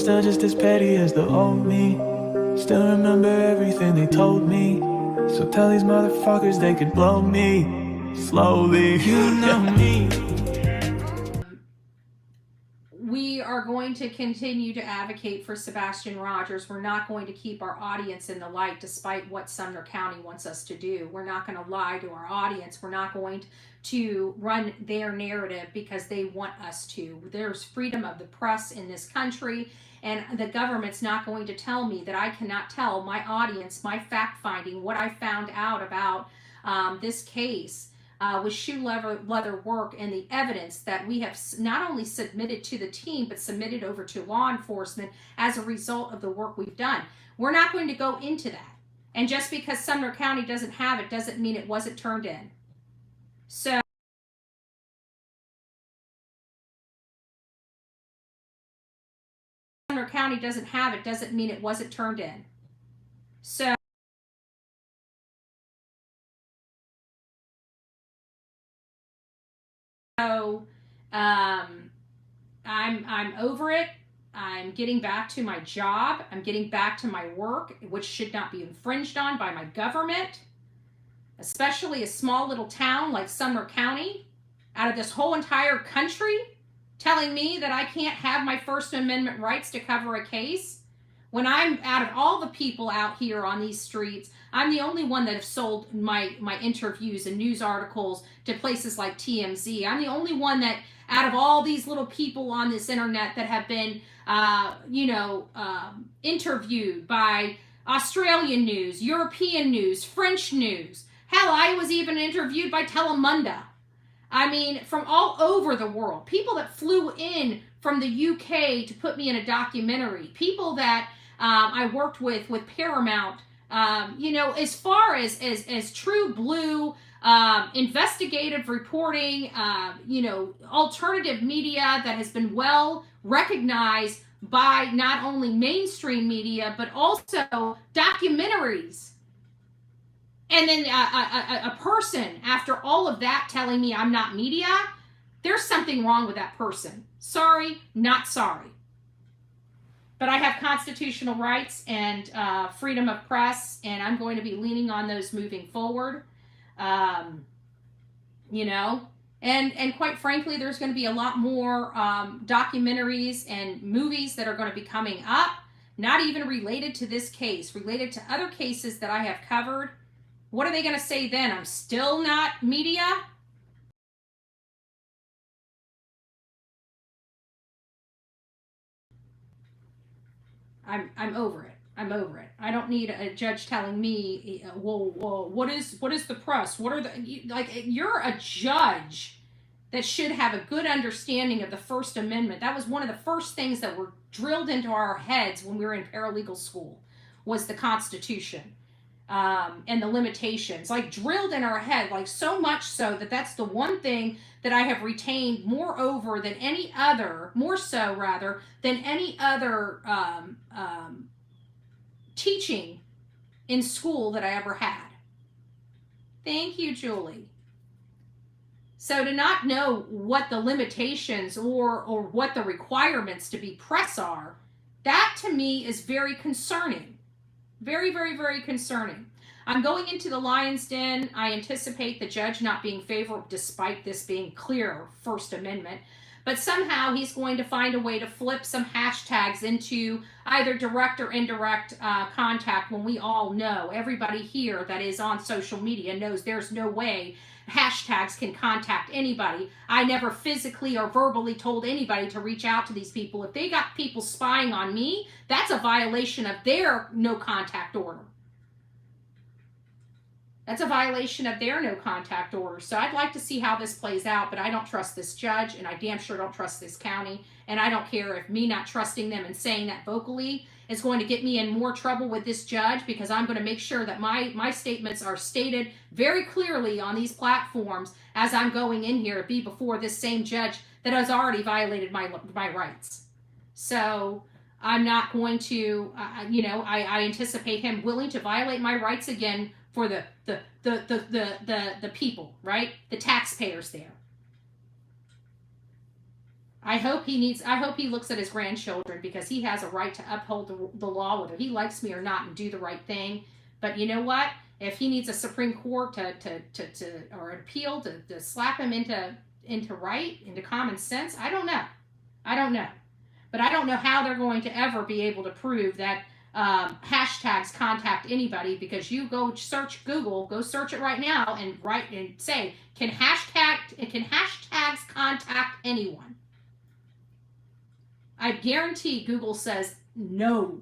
still just as petty as the old me. Still remember everything they told me. So tell these motherfuckers they could blow me slowly. You know me. We are going to continue to advocate for Sebastian Rogers. We're not going to keep our audience in the light despite what Sumner County wants us to do. We're not going to lie to our audience. We're not going to run their narrative because they want us to. There's freedom of the press in this country, and the government's not going to tell me that I cannot tell my audience, my fact-finding, what I found out about this case. With shoe leather work and the evidence that we have not only submitted to the team, but submitted over to law enforcement as a result of the work we've done. We're not going to go into that. And just because Sumner County doesn't have it doesn't mean it wasn't turned in. So Sumner County doesn't have it doesn't mean it wasn't turned in. So I'm over it. I'm getting back to my job. I'm getting back to my work, which should not be infringed on by my government, especially a small little town like Sumner County, out of this whole entire country, telling me that I can't have my First Amendment rights to cover a case. When I'm, out of all the people out here on these streets, I'm the only one that have sold my interviews and news articles to places like TMZ. I'm the only one that, out of all these little people on this internet that have been, interviewed by Australian news, European news, French news. Hell, I was even interviewed by Telemundo. I mean, from all over the world. People that flew in from the UK to put me in a documentary. People that I worked with Paramount. As far as true blue investigative reporting, alternative media that has been well recognized by not only mainstream media, but also documentaries. And then a person, after all of that, telling me I'm not media, there's something wrong with that person. Sorry, not sorry. But I have constitutional rights and freedom of press, and I'm going to be leaning on those moving forward. And quite frankly, there's going to be a lot more documentaries and movies that are going to be coming up, not even related to this case, related to other cases that I have covered. What are they going to say then? I'm still not media? I'm over it. I'm over it. I don't need a judge telling me, well, what is the press? What are the, like, you're a judge that should have a good understanding of the First Amendment. That was one of the first things that were drilled into our heads when we were in paralegal school, was the Constitution. And the limitations, like, drilled in our head, like, so much so that that's the one thing that I have retained more so than any other teaching in school that I ever had. Thank you, Julie. So to not know what the limitations or what the requirements to be press are, that to me is very concerning. Very, very, very concerning. I'm going into the lion's den. I anticipate the judge not being favorable, despite this being clear First Amendment. But somehow he's going to find a way to flip some hashtags into either direct or indirect contact, when we all know, everybody here that is on social media knows there's no way hashtags can contact anybody. I never physically or verbally told anybody to reach out to these people. If they got people spying on me, that's a violation of their no contact order. That's a violation of their no contact order. So I'd like to see how this plays out, but I don't trust this judge, and I damn sure don't trust this county. And I don't care if me not trusting them and saying that vocally is going to get me in more trouble with this judge, because I'm going to make sure that my statements are stated very clearly on these platforms as I'm going in here to be before this same judge that has already violated my rights. So I'm not going to, I anticipate him willing to violate my rights again for the people, right? The taxpayers there. I hope he looks at his grandchildren, because he has a right to uphold the law, whether he likes me or not, and do the right thing. But you know what? If he needs a Supreme Court or an appeal to slap him into common sense, I don't know. But I don't know how they're going to ever be able to prove that hashtags contact anybody, because you go search Google, go search it right now and say, can hashtags contact anyone? I guarantee Google says no.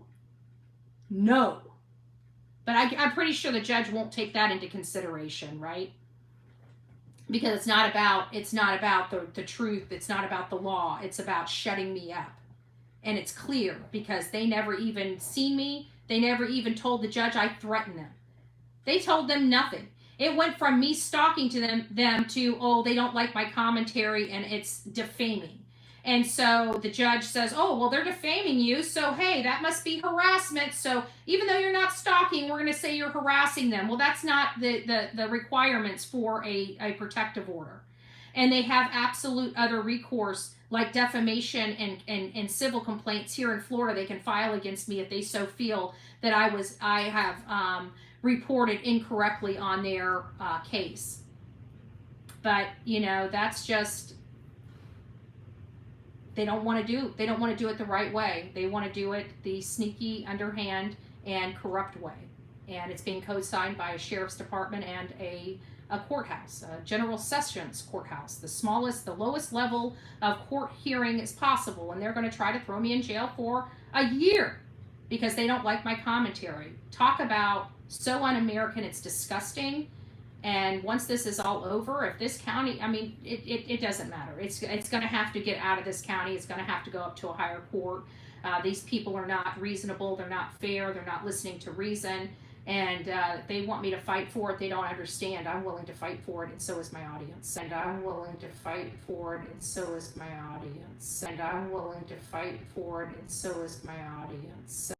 But I'm pretty sure the judge won't take that into consideration, right? Because it's not about the truth. It's not about the law. It's about shutting me up. And it's clear, because they never even seen me. They never even told the judge I threatened them. They told them nothing. It went from me stalking to them to, oh, they don't like my commentary and it's defaming. And so the judge says, oh, well, they're defaming you, so hey, that must be harassment. So even though you're not stalking, we're going to say you're harassing them. Well, that's not the requirements for a protective order. And they have absolute other recourse, like defamation and civil complaints here in Florida. They can file against me if they so feel that I have reported incorrectly on their case. But that's just, they don't want to do it the right way. They want to do it the sneaky, underhand, and corrupt way. And it's being co-signed by a sheriff's department and a courthouse, a general sessions courthouse, the lowest level of court hearing as possible. And they're going to try to throw me in jail for a year because they don't like my commentary. Talk about so un-American, it's disgusting. And once this is all over, if this county, it doesn't matter. It's going to have to get out of this county. It's going to have to go up to a higher court. These people are not reasonable. They're not fair. They're not listening to reason. And they want me to fight for it. They don't understand. I'm willing to fight for it, and so is my audience. And I'm willing to fight for it, and so is my audience. And I'm willing to fight for it, and so is my audience.